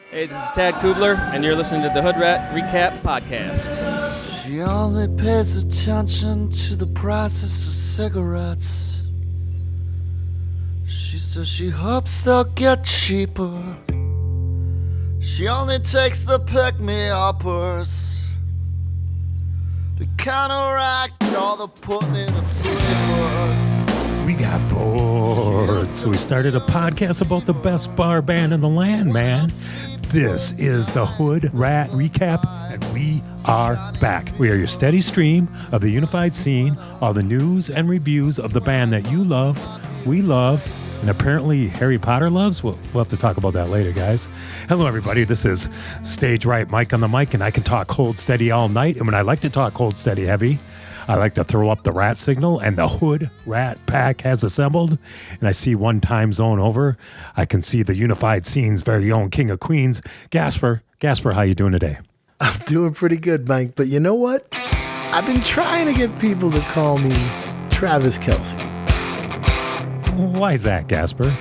Hey, this is Tad Kubler, and you're listening to the Hoodrat Recap Podcast. She only pays attention to the prices of cigarettes. She says she hopes they'll get cheaper. She only takes the pick-me-uppers to counteract all the put-me-to-sleepers. We got bored, so we started a podcast about the best bar band in the land, man. This is the Hoodrat Recap, and we are back. We are your steady stream of the unified scene, all the news and reviews of the band that you love, we love, and apparently Harry Potter loves. We'll have to talk about that later, guys. Hello, everybody. This is Stage Right Mike on the mic, and I can talk cold steady all night. And when I like to talk cold steady heavy, I like to throw up the rat signal, and the Hood Rat Pack has assembled. And I see one time zone over. I can see the unified scene's very own King of Queens, Gasper. Gasper, how you doing today? I'm doing pretty good, Mike. But you know what? I've been trying to get people to call me Travis Kelce. Why is that, Gasper?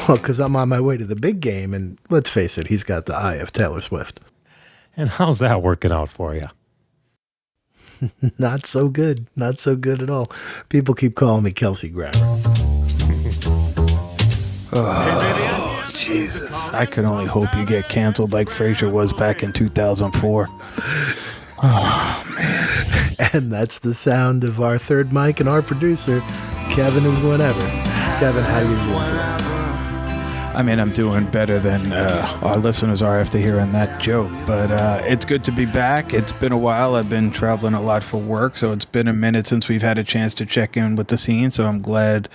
Well, because I'm on my way to the big game, and let's face it, he's got the eye of Taylor Swift. And how's that working out for you? Not so good. Not so good at all. People keep calling me Kelsey Grammer. Oh, Jesus. I could only hope you get canceled like Frasier was back in 2004. Oh, man. And that's the sound of our third mic and our producer, Kevin is whatever. Kevin, how you doing today? I mean, I'm doing better than our listeners are after hearing that joke, but it's good to be back. It's been a while. I've been traveling a lot for work, so it's been a minute since we've had a chance to check in with the scene, so I'm glad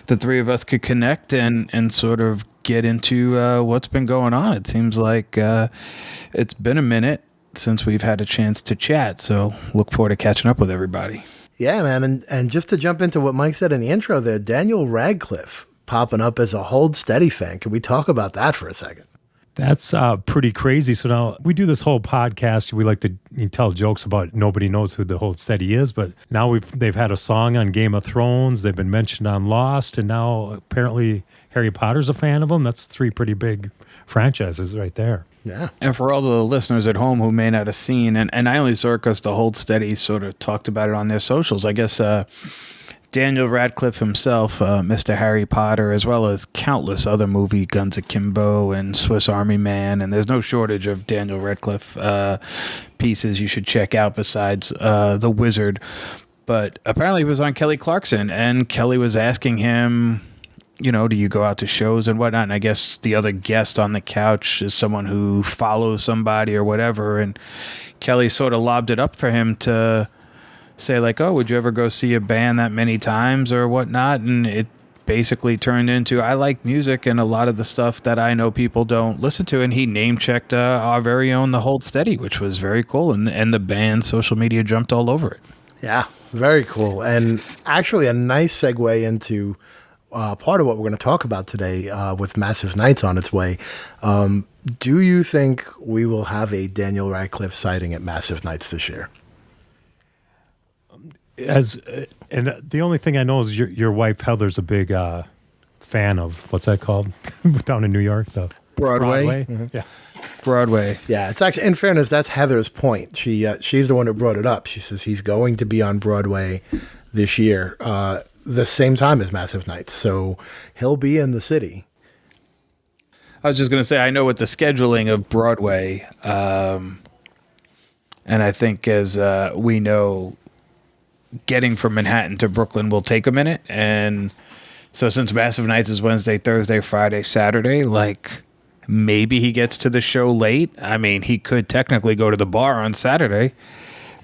the three of us could connect and sort of get into what's been going on. It seems like it's been a minute since we've had a chance to chat, so look forward to catching up with everybody. Yeah, man, and just to jump into what Mike said in the intro there, Daniel Radcliffe popping up as a Hold Steady fan. Can we talk about that for a second? That's pretty crazy. So now we do this whole podcast. We like to tell jokes about nobody knows who the Hold Steady is, but now they've had a song on Game of Thrones. They've been mentioned on Lost, and now apparently Harry Potter's a fan of them. That's three pretty big franchises right there. Yeah. And for all the listeners at home who may not have seen, and I only saw it because the Hold Steady sort of talked about it on their socials, I guess Daniel Radcliffe himself, Mr. Harry Potter, as well as countless other movie, Guns Akimbo and Swiss Army Man, and there's no shortage of Daniel Radcliffe pieces you should check out besides The Wizard. But apparently he was on Kelly Clarkson, and Kelly was asking him, you know, do you go out to shows and whatnot? And I guess the other guest on the couch is someone who follows somebody or whatever, and Kelly sort of lobbed it up for him to say like, oh, would you ever go see a band that many times or whatnot? And it basically turned into, I like music and a lot of the stuff that I know people don't listen to. And he name checked our very own The Hold Steady, which was very cool. And the band's social media jumped all over it. Yeah, very cool. And actually a nice segue into part of what we're going to talk about today with Massive Nights on its way. Do you think we will have a Daniel Radcliffe sighting at Massive Nights this year? And the only thing I know is your wife Heather's a big fan of what's that called down in New York, the Broadway. Mm-hmm. Yeah, Broadway. Yeah, it's actually, in fairness, that's Heather's point. She's the one who brought it up. She says he's going to be on Broadway this year, the same time as Massive Nights, so he'll be in the city. I was just going to say, I know with the scheduling of Broadway, and I think as we know, getting from Manhattan to Brooklyn will take a minute. And so since Massive Nights is Wednesday, Thursday, Friday, Saturday, like maybe he gets to the show late. I mean, he could technically go to the bar on Saturday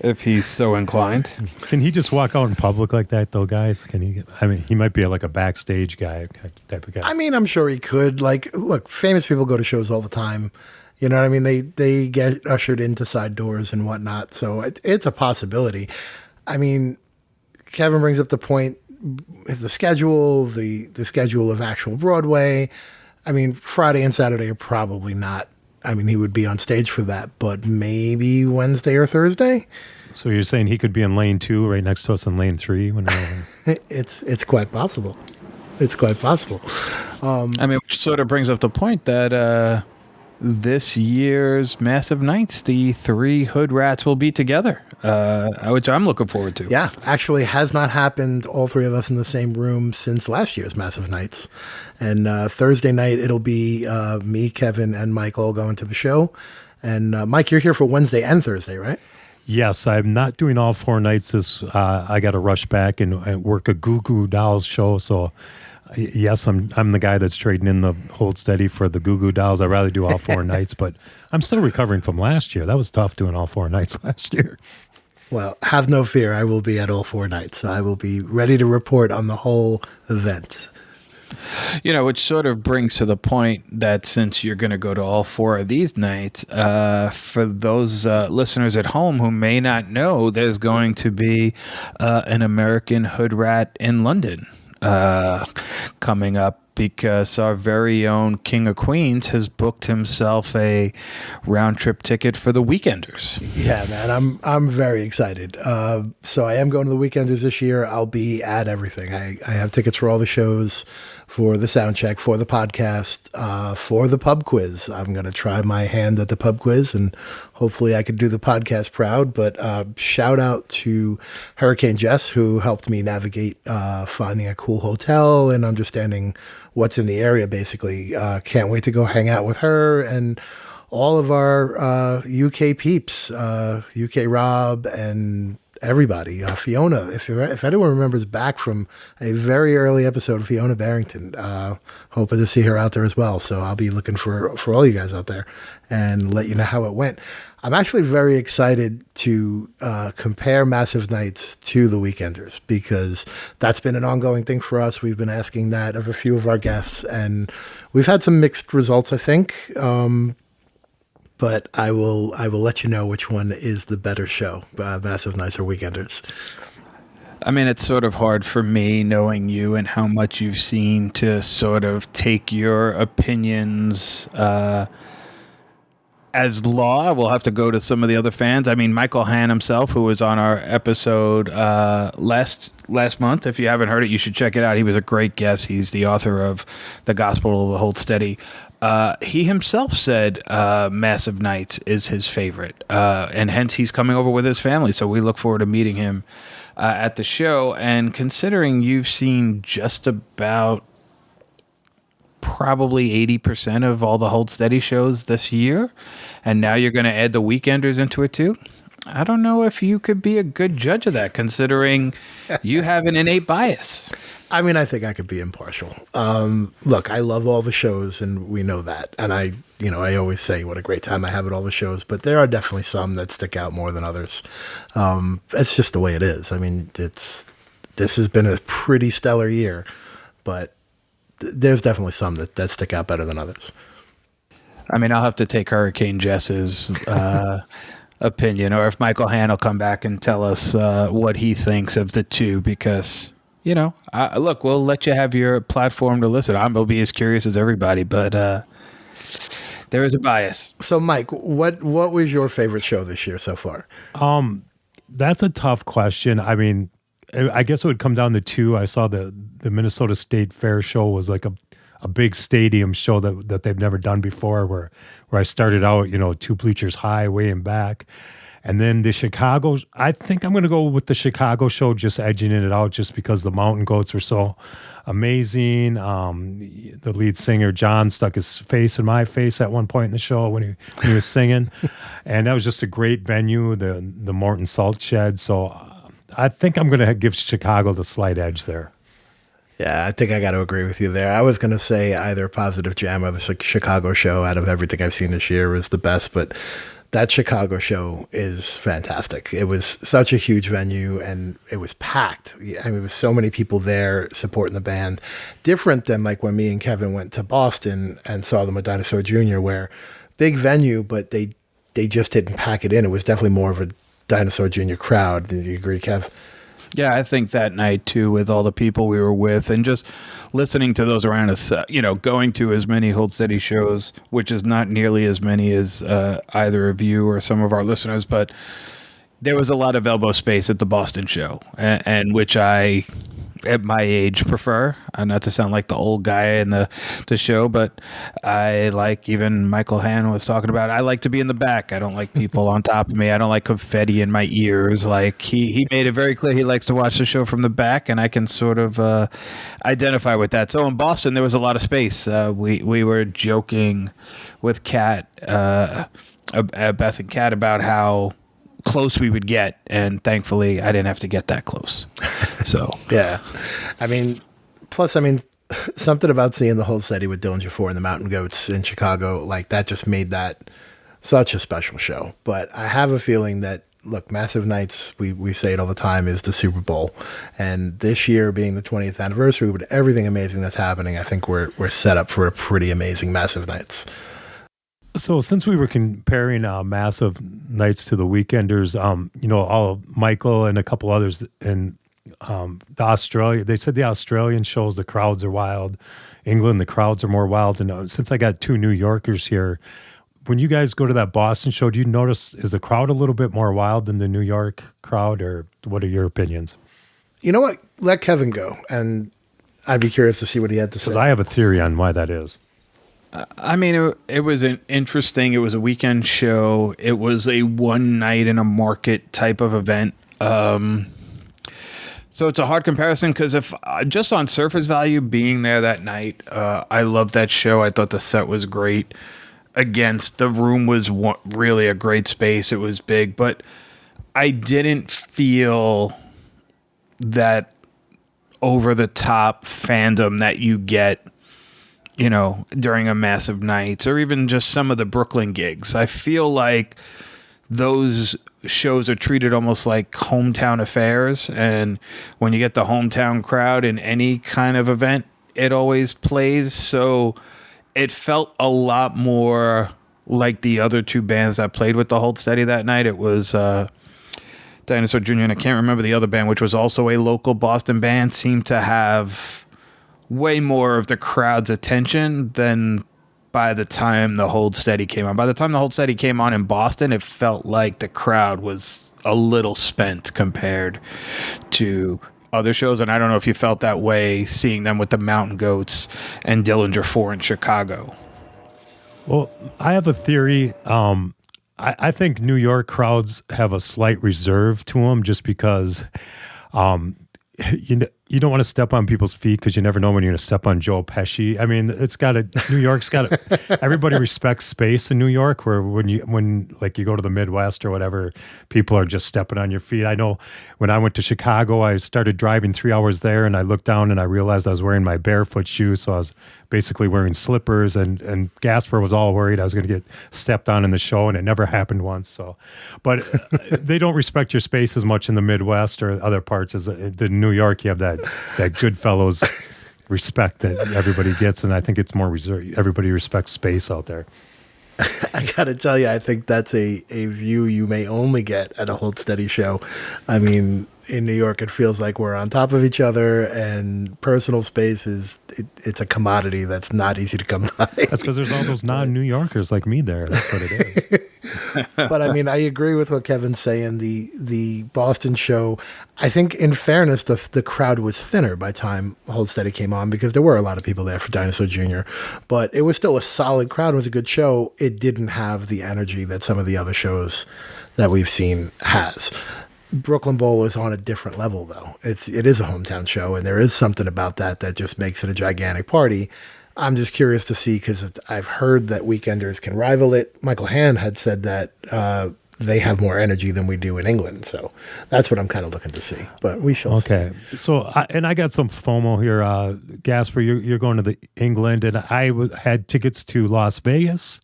if he's so inclined. Can he just walk out in public like that though, guys? Can he? I mean, he might be like a backstage guy type of guy. I mean, I'm sure he could. Like, look, famous people go to shows all the time. You know what I mean? They get ushered into side doors and whatnot. So it's a possibility. I mean, Kevin brings up the point, the schedule of actual Broadway. I mean, Friday and Saturday are probably not. I mean, he would be on stage for that, but maybe Wednesday or Thursday. So you're saying he could be in lane 2 right next to us in lane 3? It's quite possible. It's quite possible. I mean, which sort of brings up the point that this year's Massive Nights, the 3 Hoodrats will be together, which I'm looking forward to. Yeah, actually has not happened, all three of us in the same room, since last year's Massive Nights. And Thursday night, it'll be me, Kevin, and Mike all going to the show. And Mike, you're here for Wednesday and Thursday, right? Yes, I'm not doing all 4 nights. I got to rush back and work a Goo Goo Dolls show. So, yes, I'm the guy that's trading in the Hold Steady for the Goo Goo Dolls. I'd rather do all 4 nights, but I'm still recovering from last year. That was tough doing all 4 nights last year. Well, have no fear. I will be at all 4 nights. I will be ready to report on the whole event. Which sort of brings to the point that since you're going to go to all 4 of these nights, for those listeners at home who may not know, there's going to be an American Hoodrat in London coming up, because our very own King of Queens has booked himself a round trip ticket for the Weekenders. Yeah, man, I'm very excited. So I am going to the Weekenders this year. I'll be at everything. I have tickets for all the shows, for the sound check, for the podcast, for the pub quiz. I'm going to try my hand at the pub quiz, and hopefully I could do the podcast proud. But shout out to Hurricane Jess, who helped me navigate finding a cool hotel and understanding what's in the area, basically. Can't wait to go hang out with her and all of our UK peeps, UK Rob and everybody. Fiona, if anyone remembers back from a very early episode of Fiona Barrington, hoping to see her out there as well. So I'll be looking for all you guys out there and let you know how it went. I'm actually very excited to compare Massive Nights to the Weekenders, because that's been an ongoing thing for us. We've been asking that of a few of our guests, and we've had some mixed results, I think. But I will let you know which one is the better show, Massive Nights or Weekenders. I mean, it's sort of hard for me, knowing you and how much you've seen, to sort of take your opinions as law. We'll have to go to some of the other fans. I mean, Michael Hahn himself, who was on our episode last month. If you haven't heard it, you should check it out. He was a great guest. He's the author of The Gospel of the Hold Steady. He himself said Massive Nights is his favorite, and hence he's coming over with his family. So we look forward to meeting him at the show. And considering you've seen just about probably 80% of all the Hold Steady shows this year, and now you're going to add the Weekenders into it too, I don't know if you could be a good judge of that, considering you have an innate bias. I mean, I think I could be impartial. Look, I love all the shows, and we know that. And I always say what a great time I have at all the shows, but there are definitely some that stick out more than others. It's just the way it is. I mean, this has been a pretty stellar year, but there's definitely some that stick out better than others. I mean, I'll have to take Hurricane Jess's opinion, or if Michael Hahn will come back and tell us what he thinks of the two, because, look, we'll let you have your platform to listen. I'll be as curious as everybody, but there is a bias. So, Mike, what was your favorite show this year so far? That's a tough question. I mean, I guess it would come down to 2. I saw the Minnesota State Fair show was like a big stadium show that they've never done before, where I started out, 2 bleachers high, way in back. And then the Chicago, I think I'm going to go with the Chicago show, just edging it out just because the Mountain Goats were so amazing. The lead singer, John, stuck his face in my face at one point in the show when he was singing. And that was just a great venue, the Morton Salt Shed. So I think I'm going to give Chicago the slight edge there. Yeah, I think I got to agree with you there. I was going to say either Positive Jam or the Chicago show, out of everything I've seen this year, was the best, but that Chicago show is fantastic. It was such a huge venue, and it was packed. I mean, there was so many people there supporting the band. Different than like when me and Kevin went to Boston and saw them at Dinosaur Jr., where big venue, but they just didn't pack it in. It was definitely more of a Dinosaur Jr. crowd. Do you agree, Kev? Yeah, I think that night too, with all the people we were with, and just listening to those around us, going to as many Hold Steady shows, which is not nearly as many as either of you or some of our listeners, but there was a lot of elbow space at the Boston show, and which I at my age prefer. Not to sound like the old guy in the show, but I like, even Michael Hann was talking about, I like to be in the back. I don't like people on top of me. I don't like confetti in my ears. Like he made it very clear he likes to watch the show from the back, and I can sort of identify with that. So in Boston, there was a lot of space. We were joking with Beth and Kat about how close we would get, and thankfully I didn't have to get that close. So yeah, I mean, plus, I mean, something about seeing the whole city with Dylan Jafor and the Mountain Goats in Chicago, like that just made that such a special show. But I have a feeling that, look, Massive Nights, we say it all the time, is the Super Bowl, and this year being the 20th anniversary with everything amazing that's happening, I think we're set up for a pretty amazing Massive Nights. So since we were comparing Massive Nights to the Weekenders, all Michael and a couple others in they said the Australian shows, the crowds are wild. England, the crowds are more wild. And since I got two New Yorkers here, when you guys go to that Boston show, do you notice, is the crowd a little bit more wild than the New York crowd, or what are your opinions? You know what? Let Kevin go, and I'd be curious to see what he had to say. Because I have a theory on why that is. I mean, it was an interesting, it was a weekend show. It was a one night in a market type of event. So it's a hard comparison, because if just on surface value, being there that night, I loved that show. I thought the set was great. The room was really a great space. It was big, but I didn't feel that over the top fandom that you get, during a Massive Nights, or even just some of the Brooklyn gigs. I feel like those shows are treated almost like hometown affairs, and when you get the hometown crowd in any kind of event, it always plays. So it felt a lot more like the other two bands that played with the Hold Steady that night. It was Dinosaur Jr., and I can't remember the other band, which was also a local Boston band, seemed to have way more of the crowd's attention than by the time the Hold Steady came on. By the time the Hold Steady came on in Boston, it felt like the crowd was a little spent compared to other shows. And I don't know if you felt that way seeing them with the Mountain Goats and Dillinger 4 in Chicago. Well, I have a theory. I think New York crowds have a slight reserve to them, just because you don't want to step on people's feet, because you never know when you're going to step on Joe Pesci. I mean, New York's got everybody respects space in New York, where when you go to the Midwest or whatever, people are just stepping on your feet. I know when I went to Chicago, I started driving 3 hours there, and I looked down and I realized I was wearing my barefoot shoes. So I was basically wearing slippers, and Gasper was all worried I was going to get stepped on in the show, and it never happened once. So, but they don't respect your space as much in the Midwest or other parts as the New York. You have that Goodfellas respect that everybody gets, and I think it's more reserved. Everybody respects space out there. I gotta tell you, I think that's a view you may only get at a Hold Steady show. I mean, in New York, it feels like we're on top of each other, and personal space it's a commodity that's not easy to come by. That's because there's all those non-New Yorkers like me there. That's what it is. But I mean, I agree with what Kevin's saying. The Boston show, I think, in fairness, the crowd was thinner by the time Hold Steady came on, because there were a lot of people there for Dinosaur Jr., but it was still a solid crowd. It was a good show. It didn't have the energy that some of the other shows that we've seen has. Brooklyn Bowl is on a different level, though. It is a hometown show, and there is something about that just makes it a gigantic party. I'm just curious to see, because I've heard that Weekenders can rival it. Michael Hann had said that they have more energy than we do in England, so that's what I'm kind of looking to see. But we shall see. Okay, so I got some FOMO here. Gasper, you're going to the England, and I had tickets to Las Vegas,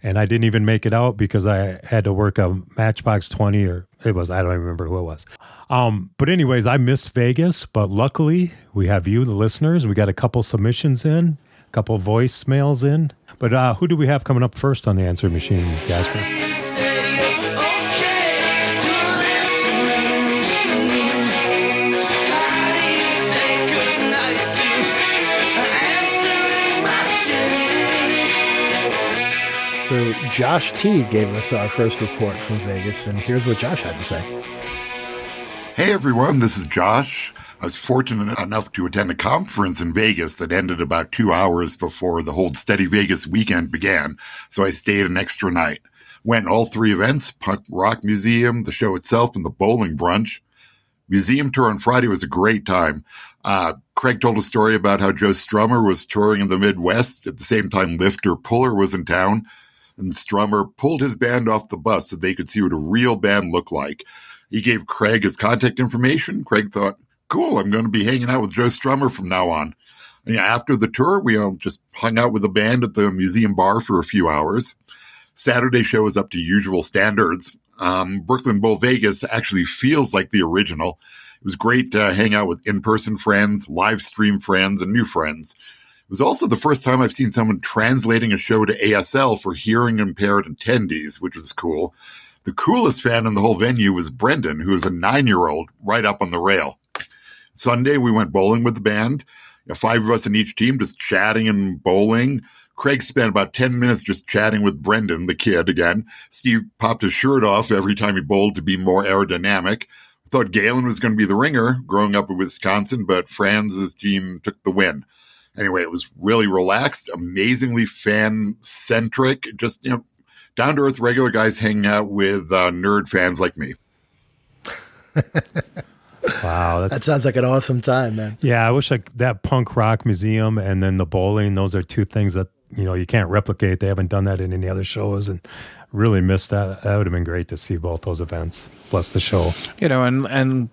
and I didn't even make it out because I had to work a Matchbox 20, or I don't even remember who it was. But anyways, I missed Vegas, but luckily we have you, the listeners. We got a couple submissions in, a couple voicemails in. But who do we have coming up first on the answer machine, Gasper? So Josh T gave us our first report from Vegas, and here's what Josh had to say. Hey everyone, this is Josh. I was fortunate enough to attend a conference in Vegas that ended about 2 hours before the Hold Steady Vegas weekend began, so I stayed an extra night. Went all 3 events, Punk Rock Museum, the show itself, and the bowling brunch. Museum tour on Friday was a great time. Craig told a story about how Joe Strummer was touring in the Midwest at the same time Lifter Puller was in town, and Strummer pulled his band off the bus so they could see what a real band looked like. He gave Craig his contact information. Craig thought, cool, I'm going to be hanging out with Joe Strummer from now on. And after the tour, we all just hung out with the band at the museum bar for a few hours. Saturday show was up to usual standards. Brooklyn Bowl Vegas actually feels like the original. It was great to hang out with in-person friends, live stream friends, and new friends. It was also the first time I've seen someone translating a show to ASL for hearing impaired attendees, which was cool. The coolest fan in the whole venue was Brendan, who was a 9-year-old right up on the rail. Sunday, we went bowling with the band. 5 of us in each team just chatting and bowling. Craig spent about 10 minutes just chatting with Brendan, the kid, again. Steve popped his shirt off every time he bowled to be more aerodynamic. I thought Galen was going to be the ringer growing up in Wisconsin, but Franz's team took the win. Anyway, it was really relaxed, amazingly fan-centric, just, down-to-earth regular guys hanging out with nerd fans like me. Wow. That sounds like an awesome time, man. Yeah, I wish that punk rock museum and then the bowling, those are 2 things that, you can't replicate. They haven't done that in any other shows, and really missed that. That would have been great to see both those events, plus the show. And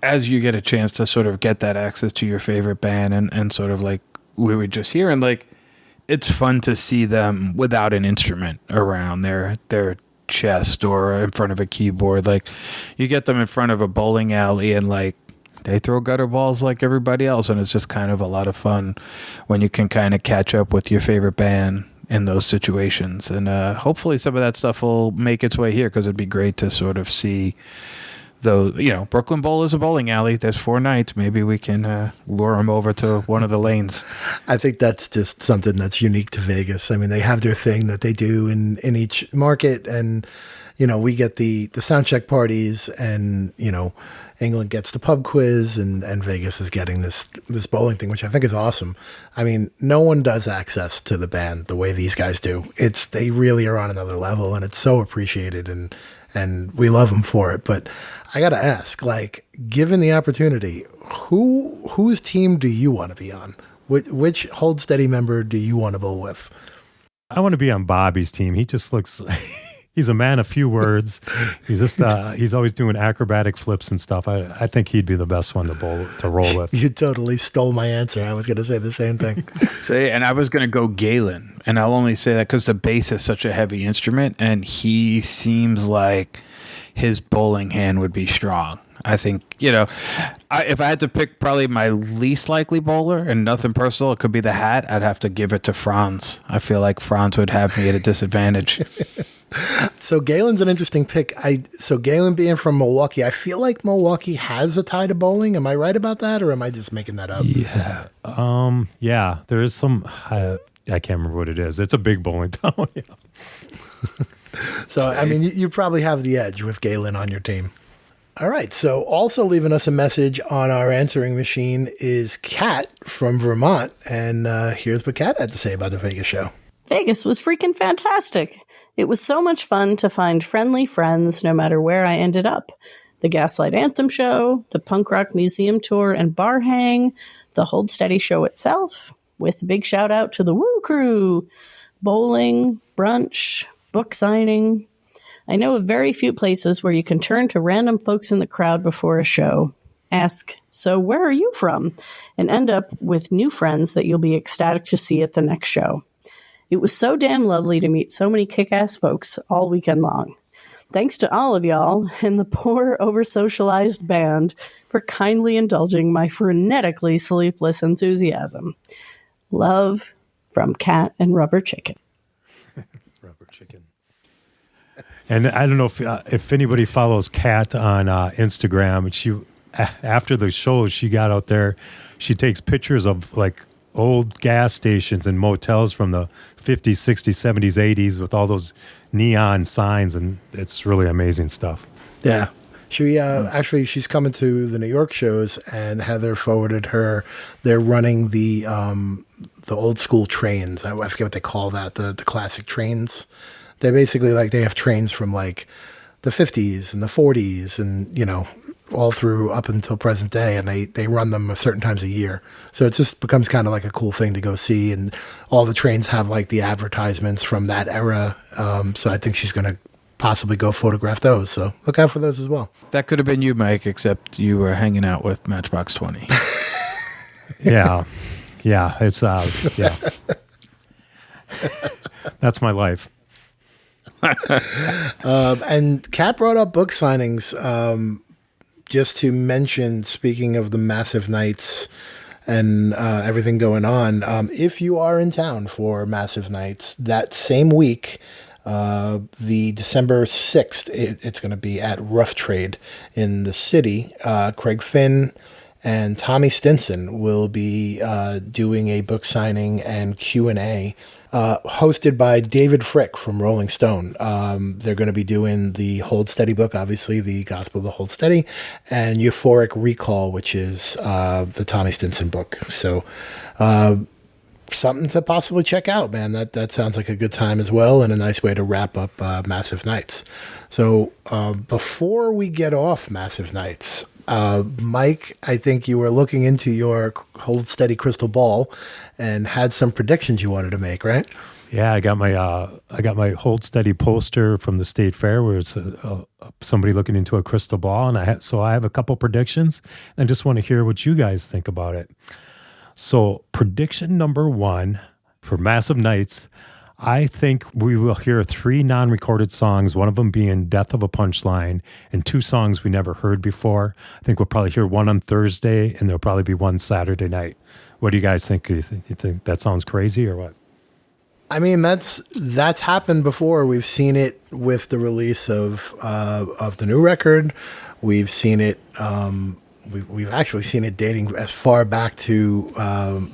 as you get a chance to sort of get that access to your favorite band and sort of like we were just hearing, like, it's fun to see them without an instrument around their chest or in front of a keyboard. Like, you get them in front of a bowling alley and like they throw gutter balls like everybody else, and it's just kind of a lot of fun when you can kind of catch up with your favorite band in those situations. And hopefully some of that stuff will make its way here, because it'd be great to sort of see those. Brooklyn Bowl is a bowling alley. There's 4 nights. Maybe we can lure them over to one of the lanes. I think that's just something that's unique to Vegas. I mean, they have their thing that they do in each market, and we get the sound check parties, and England gets the pub quiz, and Vegas is getting this bowling thing, which I think is awesome. I mean, no one does access to the band the way these guys do. They really are on another level, and it's so appreciated, and we love them for it. But I got to ask, like, given the opportunity, whose team do you want to be on? Which Hold Steady member do you want to bowl with? I want to be on Bobby's team. He just looks... He's a man of few words. He's just he's always doing acrobatic flips and stuff. I think he'd be the best one to roll with. You totally stole my answer. I was going to say the same thing. And I was going to go Galen, and I'll only say that because the bass is such a heavy instrument, and he seems like his bowling hand would be strong. I think, if I had to pick probably my least likely bowler, and nothing personal, it could be the hat, I'd have to give it to Franz. I feel like Franz would have me at a disadvantage. So Galen's an interesting pick. So Galen being from Milwaukee, I feel like Milwaukee has a tie to bowling. Am I right about that, or am I just making that up? Yeah. Yeah, there is some, I can't remember what it is. It's a big bowling town. So, I mean, you probably have the edge with Galen on your team. All right. So also leaving us a message on our answering machine is Kat from Vermont. And here's what Kat had to say about the Vegas show. Vegas was freaking fantastic. It was so much fun to find friendly friends no matter where I ended up. The Gaslight Anthem show, the Punk Rock Museum tour and bar hang, the Hold Steady show itself, with a big shout out to the Woo Crew, bowling, brunch, book signing. I know of very few places where you can turn to random folks in the crowd before a show, ask, so where are you from? And end up with new friends that you'll be ecstatic to see at the next show. It was so damn lovely to meet so many kick-ass folks all weekend long. Thanks to all of y'all and the poor over-socialized band for kindly indulging my frenetically sleepless enthusiasm. Love from Kat and Rubber Chicken. Rubber Chicken. And I don't know if anybody follows Kat on Instagram. She, after the show, she got out there. She takes pictures of like old gas stations and motels from the 50s, 60s, 70s, 80s with all those neon signs, and it's really amazing stuff. Yeah. Actually, she's coming to the New York shows, and Heather forwarded her. They're running the old school trains. I forget what they call that. The classic trains. They basically they have trains from like the 50s and the 40s, and all through up until present day, and they run them a certain times a year. So it just becomes kind of like a cool thing to go see, and all the trains have like the advertisements from that era. So I think she's going to possibly go photograph those. So look out for those as well. That could have been you, Mike, except you were hanging out with Matchbox 20. Yeah. It's yeah. That's my life. And Kat brought up book signings. Just to mention, speaking of the massive nights and everything going on, if you are in town for massive nights, that same week, the December 6th, it's going to be at Rough Trade in the city. Craig Finn and Tommy Stinson will be doing a book signing and Q&A hosted by David Frick from Rolling Stone. They're going to be doing the Hold Steady book, obviously, the Gospel of the Hold Steady, and Euphoric Recall, which is the Tommy Stinson book. So something to possibly check out, man. That sounds like a good time as well, and a nice way to wrap up Massive Nights. So before we get off Massive Nights, Mike, I think you were looking into your Hold Steady crystal ball and had some predictions you wanted to make, right? Yeah, I got my Hold Steady poster from the State Fair, where it's somebody looking into a crystal ball, and I have a couple predictions, and just want to hear what you guys think about it. So, prediction number 1 for Massive Nights, I think we will hear 3 non-recorded songs, one of them being Death of a Punchline, and 2 songs we never heard before. I think we'll probably hear one on Thursday, and there'll probably be one Saturday night. What do you guys think? You think that sounds crazy or what? I mean, that's happened before. We've seen it with the release of the new record. We've seen it. We've actually seen it dating as far back to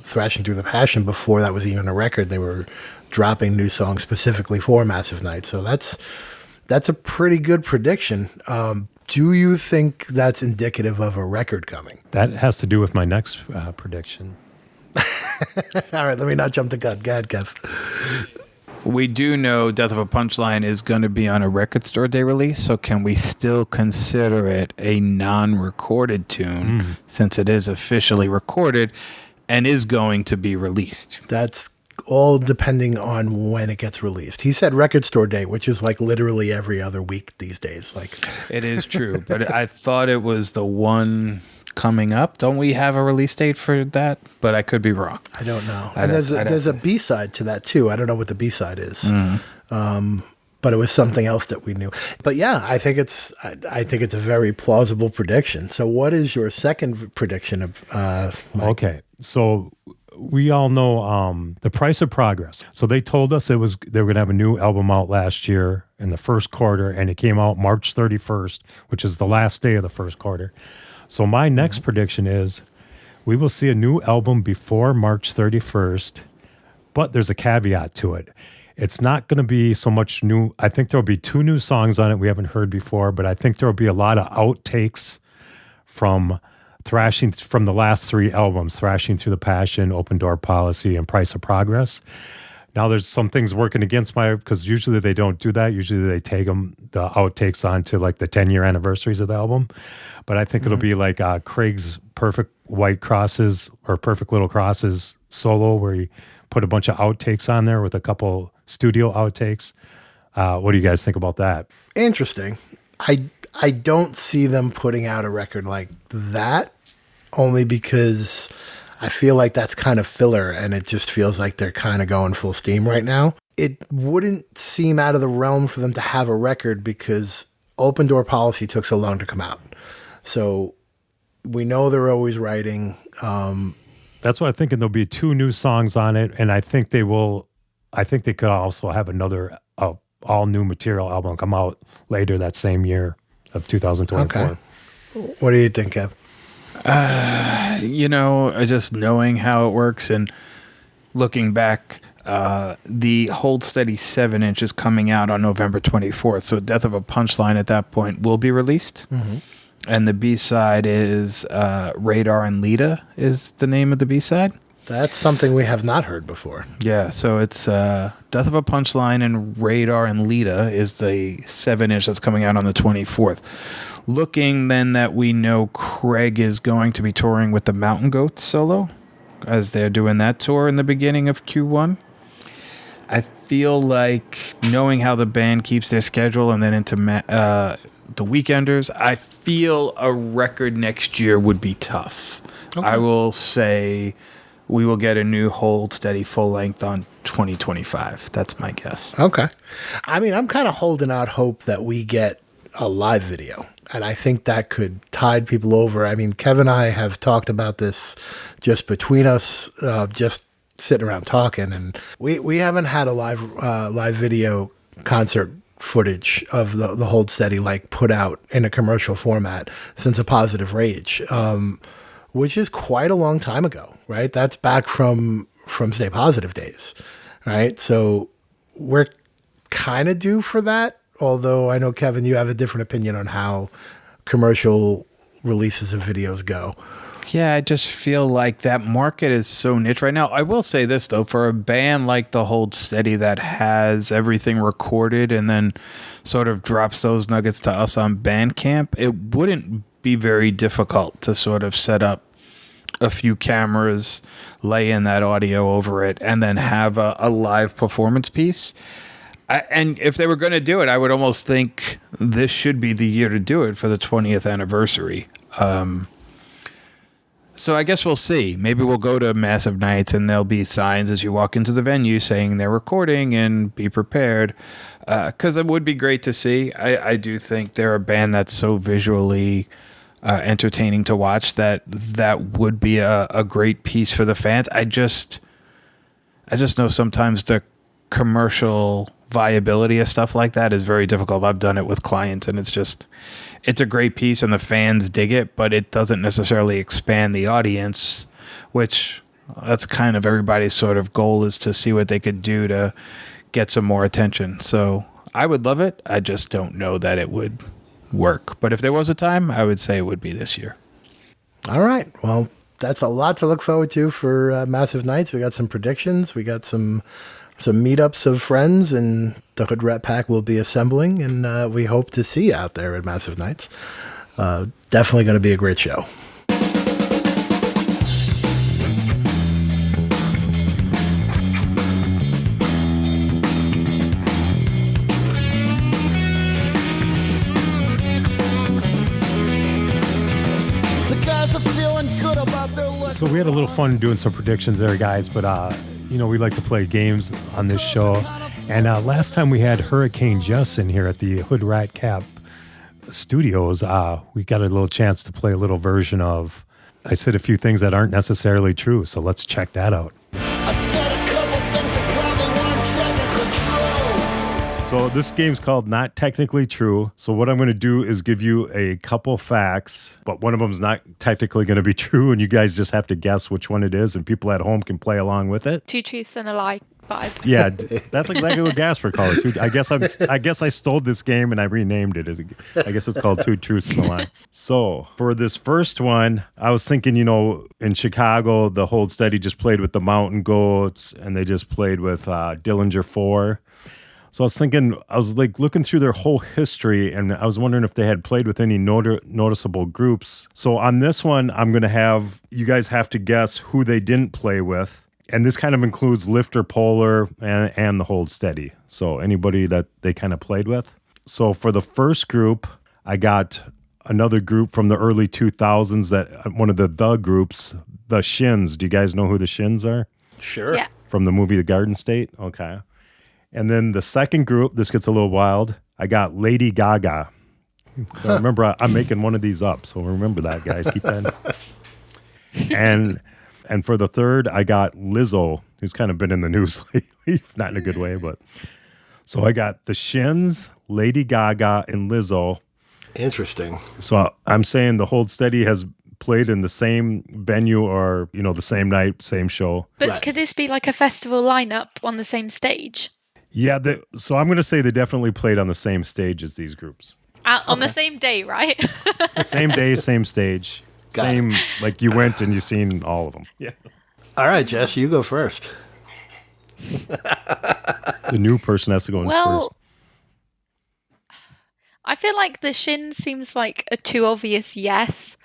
Thrashing Through the Passion before that was even a record. They were dropping new songs specifically for Massive Night. So that's a pretty good prediction. Do you think that's indicative of a record coming? That has to do with my next prediction. All right, let me not jump the gun. Go ahead, Kev. We do know Death of a Punchline is going to be on a record store day release, so can we still consider it a non-recorded tune since it is officially recorded and is going to be released? That's all depending on when it gets released. He said record store day, which is like literally every other week these days. Like, it is true, but I thought it was the one coming up. Don't we have a release date for that? But I could be wrong. I don't know. And there's a B-side to that too. I don't know what the B-side is. But it was something else that we knew. But yeah, I think it's a very plausible prediction. So what is your second prediction of Mike? Okay. So we all know The Price of Progress. So they told us they were going to have a new album out last year in the first quarter, and it came out March 31st, which is the last day of the first quarter. So my next prediction is we will see a new album before March 31st, but there's a caveat to it. It's not going to be so much new. I think there'll be 2 new songs on it we haven't heard before, but I think there'll be a lot of outtakes from the last 3 albums, Thrashing Through the Passion, Open Door Policy, and Price of Progress. Now there's some things working against because usually they don't do that. Usually they tag the outtakes onto like the 10-year anniversaries of the album. But I think it'll be like Craig's Perfect White Crosses or Perfect Little Crosses solo, where he put a bunch of outtakes on there with a couple studio outtakes. What do you guys think about that? Interesting. I don't see them putting out a record like that, only because I feel like that's kind of filler, and it just feels like they're kind of going full steam right now. It wouldn't seem out of the realm for them to have a record because Open Door Policy took so long to come out. So we know they're always writing. That's what I'm thinking. There'll be 2 new songs on it, and I think they could also have another all new material album come out later that same year of 2024. Okay. What do you think, Kev? Just knowing how it works and looking back, The Hold Steady 7-inch is coming out on November 24th. So Death of a Punchline at that point will be released. Mm-hmm. And the B-side is Radar and Lita is the name of the B-side. That's something we have not heard before. Yeah, so it's Death of a Punchline and Radar and Lita is the 7-inch that's coming out on the 24th. Looking then that we know Craig is going to be touring with the Mountain Goats solo, as they're doing that tour in the beginning of Q1. I feel like knowing how the band keeps their schedule and then into the Weekenders, I feel a record next year would be tough. Okay. I will say we will get a new Hold Steady full length on 2025. That's my guess. Okay. I mean, I'm kind of holding out hope that we get a live video. And I think that could tide people over. I mean, Kevin and I have talked about this just between us, just sitting around talking. And we haven't had a live video concert footage of the Hold Steady like put out in a commercial format since A Positive Rage, which is quite a long time ago, right? That's back from Stay Positive days, right? So we're kind of due for that. Although I know, Kevin, you have a different opinion on how commercial releases of videos go. Yeah, I just feel like that market is so niche right now. I will say this, though. For a band like the Hold Steady that has everything recorded and then sort of drops those nuggets to us on Bandcamp, it wouldn't be very difficult to sort of set up a few cameras, lay in that audio over it, and then have a live performance piece. And if they were going to do it, I would almost think this should be the year to do it for the 20th anniversary. So I guess we'll see. Maybe we'll go to Massive Nights and there'll be signs as you walk into the venue saying they're recording and be prepared. Because it would be great to see. I do think they're a band that's so visually entertaining to watch that would be a great piece for the fans. I just know sometimes the commercial viability of stuff like that is very difficult. I've done it with clients and it's a great piece and the fans dig it, but it doesn't necessarily expand the audience, which that's kind of everybody's sort of goal, is to see what they could do to get some more attention. So I would love it. I just don't know that it would work. But if there was a time, I would say it would be this year. All right. Well, that's a lot to look forward to for Massive Nights. We got some predictions. We got some meetups of friends, and the Hoodrat pack will be assembling, and we hope to see you out there at Massive Nights. Definitely going to be a great show. So we had a little fun doing some predictions there, guys, but we like to play games on this show. And last time we had Hurricane Jess in here at the Hoodrat Cap Studios, we got a little chance to play a little version of I said a few things that aren't necessarily true. So let's check that out. So this game's called Not Technically True. So what I'm going to do is give you a couple facts, but one of them is not technically going to be true, and you guys just have to guess which one it is, and people at home can play along with it. Two truths and a lie vibe. Yeah, that's exactly what Gasper called it. I guess I stole this game and I renamed it. I guess it's called Two Truths and a Lie. So for this first one, I was thinking, in Chicago, the Hold Steady just played with the Mountain Goats, and they just played with Dillinger 4. So I was like looking through their whole history, and I was wondering if they had played with any noticeable groups. So on this one, I'm going to have you guys have to guess who they didn't play with. And this kind of includes Lifter Polar and the Hold Steady. So anybody that they kind of played with. So for the first group, I got another group from the early 2000s, that one of the groups, the Shins. Do you guys know who the Shins are? Sure. Yeah. From the movie The Garden State? Okay. And then the second group, this gets a little wild. I got Lady Gaga. So remember, I'm making one of these up, so remember that, guys. Keep that. And for the third, I got Lizzo, who's kind of been in the news lately, not in a good way, but so I got the Shins, Lady Gaga, and Lizzo. Interesting. So I'm saying the Hold Steady has played in the same venue or, the same night, same show. But Right. could this be like a festival lineup on the same stage? Yeah, so I'm going to say they definitely played on the same stage as these groups. On the same day, right? Same day, same stage. Got Same, like you went and you've seen all of them. Yeah. All right, Jess, you go first. The new person has to go in first. Well, I feel like the Shins seems like a too obvious yes.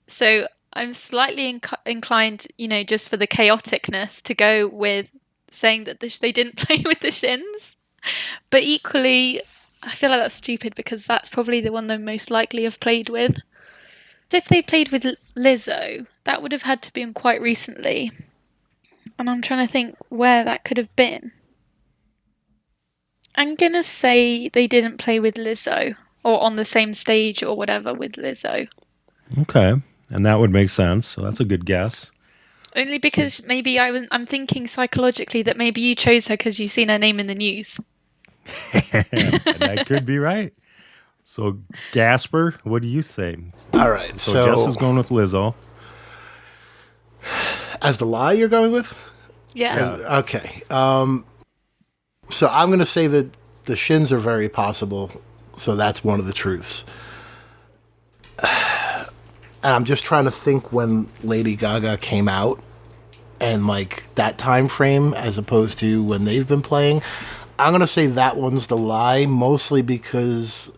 So I'm slightly inclined, just for the chaoticness, to go with saying that they didn't play with the Shins. But equally, I feel like that's stupid because that's probably the one they most likely have played with. So if they played with Lizzo, that would have had to be quite recently. And I'm trying to think where that could have been. I'm going to say they didn't play with Lizzo or on the same stage or whatever with Lizzo. Okay. And that would make sense. So that's a good guess. Only because maybe I'm thinking psychologically that maybe you chose her because you've seen her name in the news. And that could be right. So, Gasper, what do you say? All right. So Jess is going with Lizzo. As the lie you're going with? Yeah. Okay. So I'm going to say that the Shins are very possible. So that's one of the truths. And I'm just trying to think when Lady Gaga came out and like that time frame as opposed to when they've been playing. I'm going to say that one's the lie, mostly because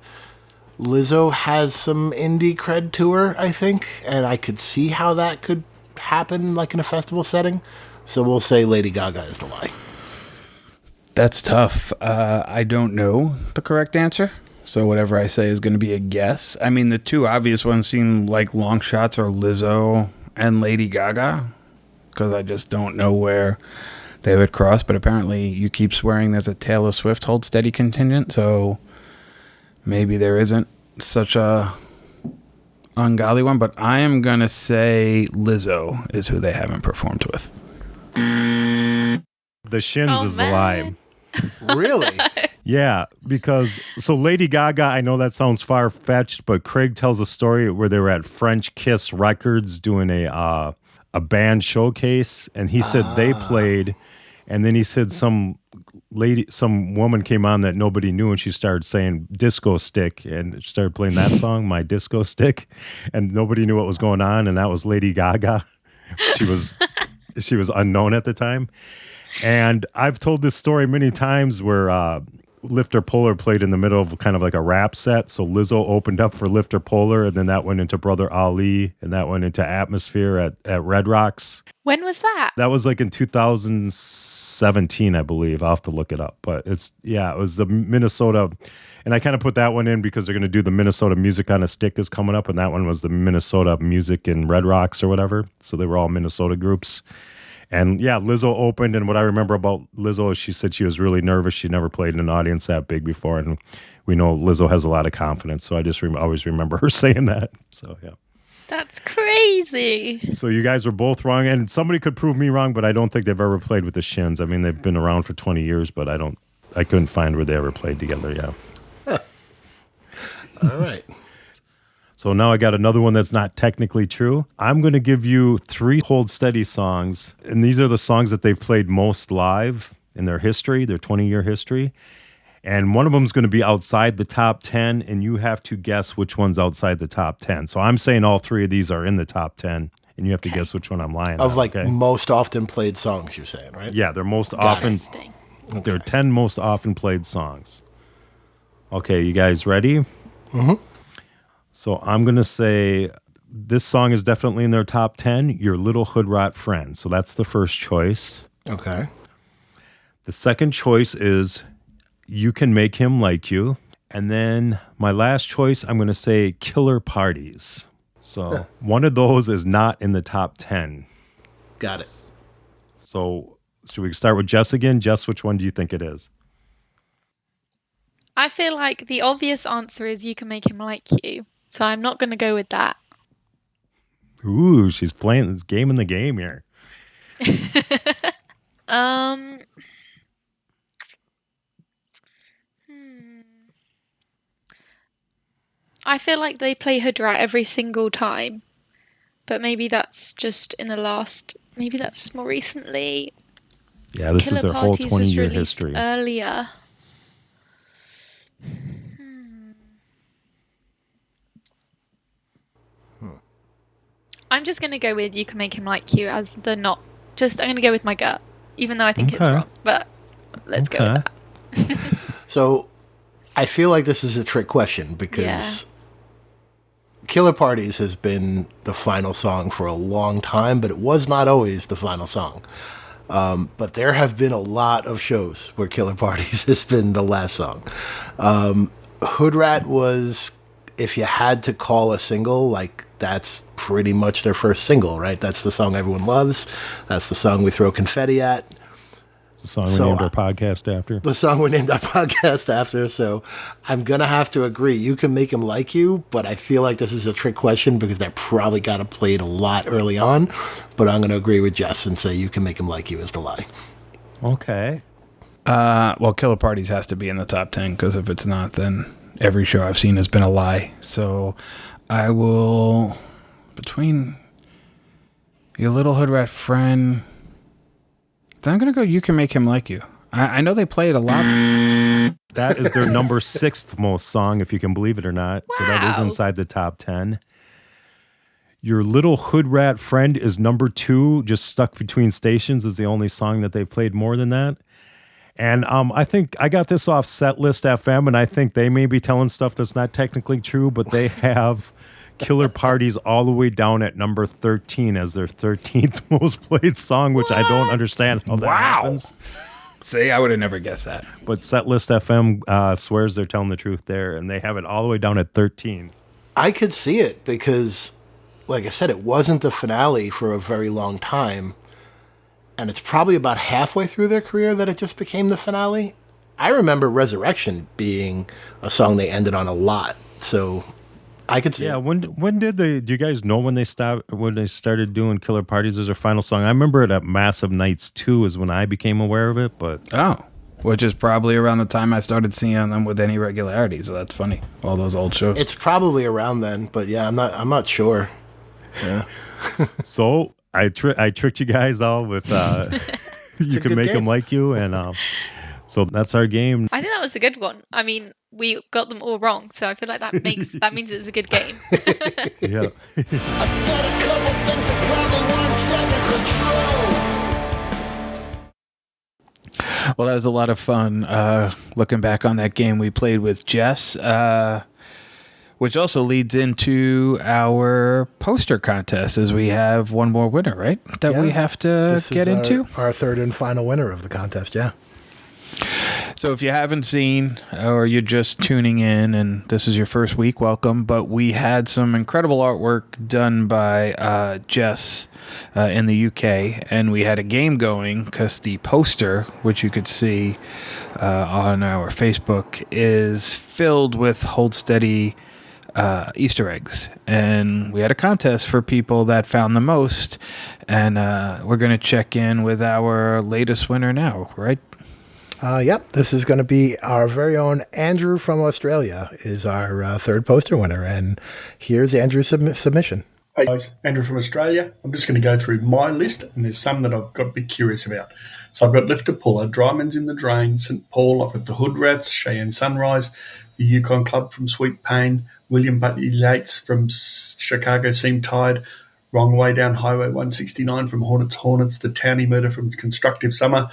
Lizzo has some indie cred to her, I think. And I could see how that could happen like in a festival setting. So we'll say Lady Gaga is the lie. That's tough. I don't know the correct answer. So whatever I say is going to be a guess. I mean, the two obvious ones seem like long shots are Lizzo and Lady Gaga, because I just don't know where they would cross. But apparently you keep swearing there's a Taylor Swift Hold Steady contingent, so maybe there isn't such a ungodly one. But I am going to say Lizzo is who they haven't performed with. The Shins is the lie. Really? Yeah, because so Lady Gaga, I know that sounds far-fetched, but Craig tells a story where they were at French Kiss Records doing a band showcase, and he said they played, and then he said some woman came on that nobody knew, and she started saying Disco Stick, and started playing that song, My Disco Stick, and nobody knew what was going on, and that was Lady Gaga. She was unknown at the time. And I've told this story many times where Lifter Puller played in the middle of kind of like a rap set. So Lizzo opened up for Lifter Puller, and then that went into Brother Ali, and that went into Atmosphere at Red Rocks. When was that? That was like in 2017, I believe. I'll have to look it up. But it was the Minnesota. And I kind of put that one in because they're going to do the Minnesota Music on a Stick is coming up. And that one was the Minnesota Music in Red Rocks or whatever. So they were all Minnesota groups. And yeah, Lizzo opened, and what I remember about Lizzo is she said she was really nervous. She never played in an audience that big before, and we know Lizzo has a lot of confidence, so I just always remember her saying that. So yeah. That's crazy. So you guys were both wrong, and somebody could prove me wrong, but I don't think they've ever played with the Shins. I mean, they've been around for 20 years, but I couldn't find where they ever played together, yeah. All right. So now I got another one that's not technically true. I'm going to give you 3 Hold Steady songs, and these are the songs that they've played most live in their history, their 20-year history. And one of them is going to be outside the top 10, and you have to guess which one's outside the top 10. So I'm saying all 3 of these are in the top 10, and you have to guess which one I'm lying Of on, like okay? most often played songs, you're saying, right? Yeah, they're most often. Interesting. They're 10 most often played songs. Okay, you guys ready? Mm-hmm. So I'm going to say this song is definitely in their top 10, Your Little Hoodrat Friend. So that's the first choice. Okay. The second choice is You Can Make Him Like You. And then my last choice, I'm going to say Killer Parties. So one of those is not in the top 10. Got it. So should we start with Jess again? Jess, which one do you think it is? I feel like the obvious answer is You Can Make Him Like You. So I'm not going to go with that. Ooh, she's playing this game in the game here. I feel like they play Hoodrat every single time. but maybe that's just in the last. Maybe that's just more recently. Yeah, this Killer is their whole Parties was 20-year released history. earlier. I'm just going to go with You Can Make Him Like You as the not. Just, I'm going to go with my gut, even though I think it's Okay. wrong. But let's go with that. So I feel like this is a trick question because Killer Parties has been the final song for a long time, but it was not always the final song. But there have been a lot of shows where Killer Parties has been the last song. Hoodrat was, if you had to call a single, like that's pretty much their first single, right? That's the song everyone loves. That's the song we throw confetti at. It's the song we named our podcast after. The song we named our podcast after. So I'm going to have to agree. You Can Make Him Like You, but I feel like this is a trick question because they probably got it played a lot early on. But I'm going to agree with Jess and say You Can Make Him Like You is the lie. Okay. Well, Killer Parties has to be in the top 10 because if it's not, then every show I've seen has been a lie. So I will, between Your Little Hoodrat Friend, then I'm going to go You Can Make Him Like You. I know they play it a lot. That is their number 6th most song, if you can believe it or not. So that is Wow. inside the top 10. Your Little Hoodrat Friend is number 2, just stuck between stations, is the only song that they played more than that. And I think I got this off Setlist FM, and I think they may be telling stuff that's not technically true, but they have Killer Parties all the way down at number 13 as their 13th most played song, which I don't understand how that happens. See, I would have never guessed that. But Setlist FM swears they're telling the truth there, and they have it all the way down at 13. I could see it because, like I said, it wasn't the finale for a very long time. And it's probably about halfway through their career that it just became the finale. I remember Resurrection being a song they ended on a lot. So I could see Yeah, it. when did they? Do you guys know when they started doing Killer Parties as their final song? I remember it at Massive Nights 2 is when I became aware of it, but Oh, which is probably around the time I started seeing them with any regularity. So that's funny. All those old shows. It's probably around then, but yeah, I'm not sure. Yeah. so I tricked you guys all with You Can good Make game. Them Like You, and so that's our game. I think that was a good one. I mean, we got them all wrong, so I feel like that means it's a good game. Yeah. I said a couple things that probably weren't technically true. Well, that was a lot of fun looking back on that game we played with Jess, which also leads into our poster contest as we have one more winner, right? That we have to This get is into. our third and final winner of the contest, yeah. So if you haven't seen or you're just tuning in and this is your first week, welcome. But we had some incredible artwork done by Jess in the UK, and we had a game going because the poster, which you could see on our Facebook, is filled with Hold Steady Easter eggs. And we had a contest for people that found the most, and we're going to check in with our latest winner now, right? Yep, this is going to be our very own Andrew from Australia is our third poster winner. And here's Andrew's submission. Hey guys, Andrew from Australia. I'm just going to go through my list, and there's some that I've got a bit curious about. So I've got Lifter Puller, Dryman's in the Drain, St. Paul, I've got the Hoodrats, Cheyenne Sunrise, the Yukon Club from Sweet Pain, William Butley Yates from Chicago Seam Tide, Wrong Way Down Highway 169 from Hornets, the Townie Murder from Constructive Summer,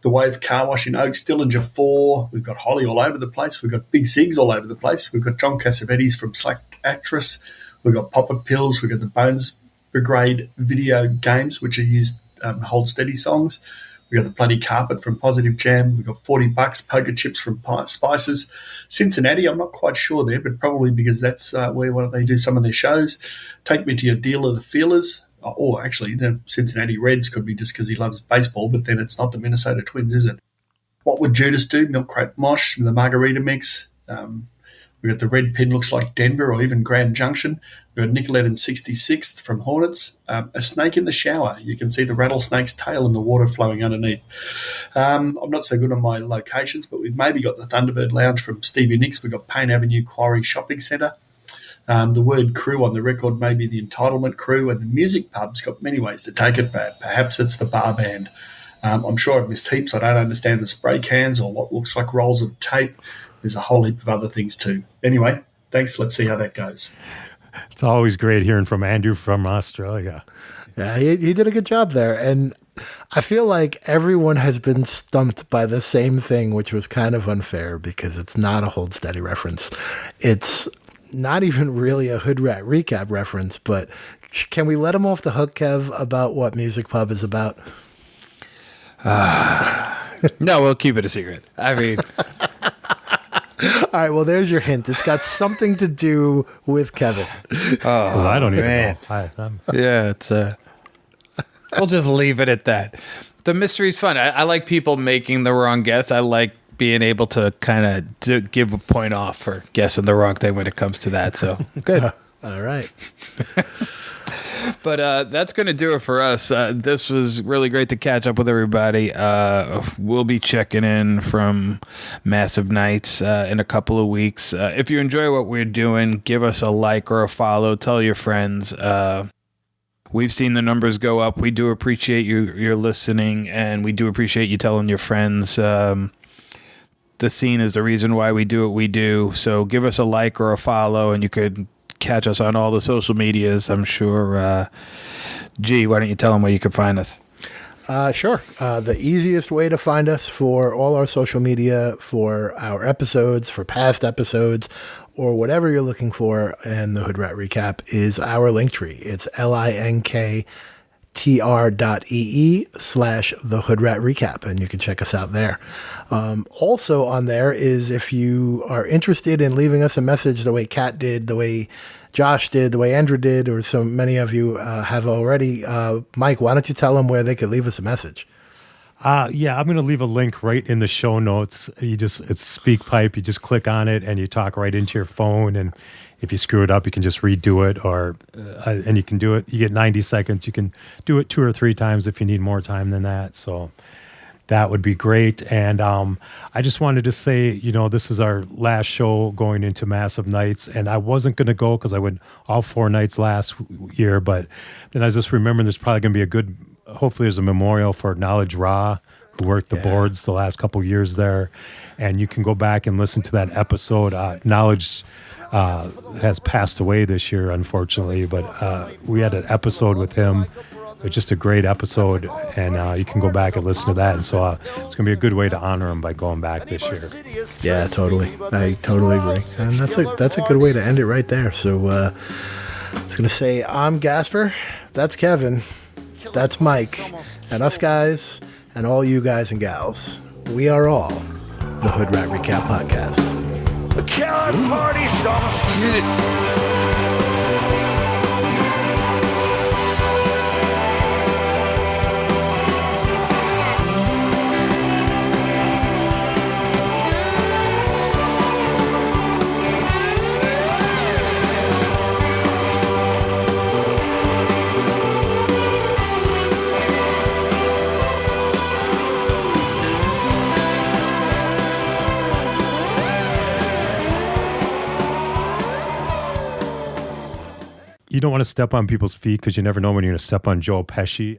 the Wave Car Wash in Oaks, Dillinger 4. We've got Holly all over the place. We've got Big Sigs all over the place. We've got John Cassavetes from Slack Actress. We've got Popper Pills. We've got the Bones Brigade video games, which are used Hold Steady songs. We've got the Bloody Carpet from Positive Jam. We've got $40, Poker Chips from Spices. Cincinnati, I'm not quite sure there, but probably because that's where they do some of their shows. Take Me to Your Dealer, the Feelers. Or actually, the Cincinnati Reds could be just because he loves baseball, but then it's not the Minnesota Twins, is it? What Would Judas Do? Milk Crate Mosh, the Margarita Mix. We've got the Red Pin Looks Like Denver or even Grand Junction. We've got Nicolette and 66th from Hornets. A Snake in the Shower. You can see the rattlesnake's tail and the water flowing underneath. I'm not so good on my locations, but we've maybe got the Thunderbird Lounge from Stevie Nicks. We've got Payne Avenue Quarry Shopping Centre. The word crew on the record may be the entitlement crew, and the music pub's got many ways to take it, but perhaps it's the bar band. I'm sure I've missed heaps. I don't understand the spray cans or what looks like rolls of tape. There's a whole heap of other things too. Anyway, thanks. Let's see how that goes. It's always great hearing from Andrew from Australia. Yeah, he did a good job there. And I feel like everyone has been stumped by the same thing, which was kind of unfair because it's not a Hold Steady reference. It's not even really a Hoodrat recap reference, but can we let him off the hook, Kev, about what Music Pub is about? No, we'll keep it a secret. I mean... All right, well, there's your hint. It's got something to do with Kevin. Because I don't even man. know. Yeah, it's we'll just leave it at that. The mystery's fun. I like people making the wrong guess. I like being able to kind of give a point off for guessing the wrong thing when it comes to that. So good. All right. But that's going to do it for us. This was really great to catch up with everybody. We'll be checking in from Massive Nights in a couple of weeks. If you enjoy what we're doing, give us a like or a follow. Tell your friends. We've seen the numbers go up. We do appreciate your listening, and we do appreciate you telling your friends. The scene is the reason why we do what we do. So give us a like or a follow, and you could catch us on all the social medias, I'm sure. G, why don't you tell them where you can find us? Sure. The easiest way to find us for all our social media, for our episodes, for past episodes, or whatever you're looking for in the Hoodrat Recap is our link tree. It's linktr.ee/the Hoodrat Recap, and you can check us out there. Also on there is if you are interested in leaving us a message the way Kat did, the way Josh did, the way Andrew did, or so many of you have already. Mike, why don't you tell them where they could leave us a message? Yeah, I'm going to leave a link right in the show notes. It's SpeakPipe. You just click on it and you talk right into your phone. And if you screw it up, you can just redo it, and you can do it. You get 90 seconds. You can do it 2 or 3 times if you need more time than that. So that would be great. And I just wanted to say, this is our last show going into Massive Nights. And I wasn't going to go because I went all 4 nights last year. But then I just remembered there's probably going to be hopefully there's a memorial for Knowledge Ra, who worked the boards the last couple years there. And you can go back and listen to that episode. Knowledge has passed away this year, unfortunately. But we had an episode with him. It's just a great episode, and you can go back and listen to that. And so it's going to be a good way to honor him by going back this year. Yeah, totally. I totally agree. And that's a good way to end it right there. So I was going to say, I'm Gasper. That's Kevin. That's Mike. And us guys, and all you guys and gals. We are all the Hoodrat Recap Podcast. A killer party sauce. You don't want to step on people's feet because you never know when you're going to step on Joe Pesci.